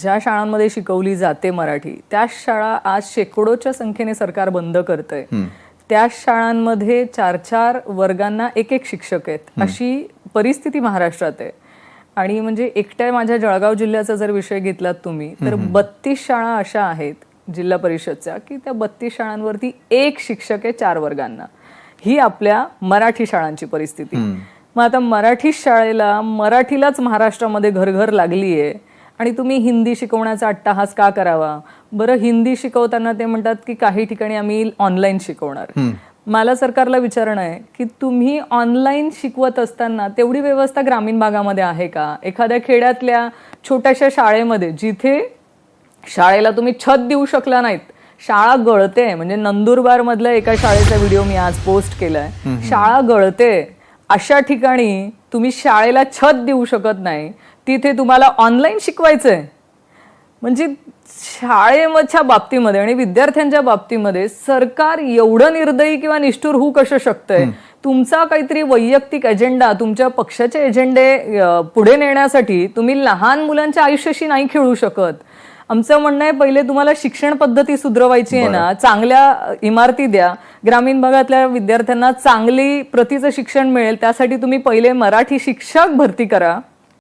ज्या शाळांमध्ये शिकवली जाते मराठी त्या शाळा आज शेकडोच्या संख्येने सरकार बंद करतंय. त्या शाळांमध्ये 4-4 वर्गांना एक शिक्षक आहेत अशी परिस्थिती महाराष्ट्रात आहे. आणि म्हणजे एकट्या माझ्या जळगाव जिल्ह्याचा जर विषय घेतलात तुम्ही तर 32 शाळा अशा आहेत जिल्हा परिषदच्या की त्या 32 शाळांवरती एक शिक्षक आहे 4 वर्गांना. ही आपल्या मराठी शाळांची परिस्थिती. मग आता मराठी शाळेला मराठीलाच महाराष्ट्रामध्ये घर लागली आहे आणि तुम्ही हिंदी शिकवण्याचा अट्टाहास का करावा? बरं, हिंदी शिकवताना ते म्हणतात की काही ठिकाणी आम्ही ऑनलाईन शिकवणार. मला सरकारला विचारणं आहे की तुम्ही ऑनलाईन शिकवत असताना तेवढी व्यवस्था ग्रामीण भागामध्ये आहे का? एखाद्या खेड्यातल्या छोट्याशा शाळेमध्ये जिथे शाळेला तुम्ही छत देऊ शकला नाहीत, शाळा गळते, म्हणजे नंदुरबार मधल्या एका शाळेचा व्हिडिओ मी आज पोस्ट केलाय, शाळा गळते, अशा ठिकाणी तुम्ही शाळेला छत देऊ शकत नाही, तिथे तुम्हाला ऑनलाईन शिकवायचंय. म्हणजे शाळेच्या बाबतीमध्ये आणि विद्यार्थ्यांच्या बाबतीमध्ये सरकार एवढं निर्दयी किंवा निष्ठुर होऊ कसं शकतंय? तुमचा काहीतरी वैयक्तिक एजेंडा, तुमच्या पक्षाचे एजेंडे पुढे नेण्यासाठी तुम्ही लहान मुलांच्या आयुष्याशी नाही खेळू शकत. आमचं म्हणणं आहे, पहिले तुम्हाला शिक्षण पद्धती सुधरवायची आहे ना, चांगल्या इमारती द्या, ग्रामीण भागातल्या विद्यार्थ्यांना चांगली प्रतीचं शिक्षण मिळेल, त्यासाठी तुम्ही पहिले मराठी शिक्षक भरती करा.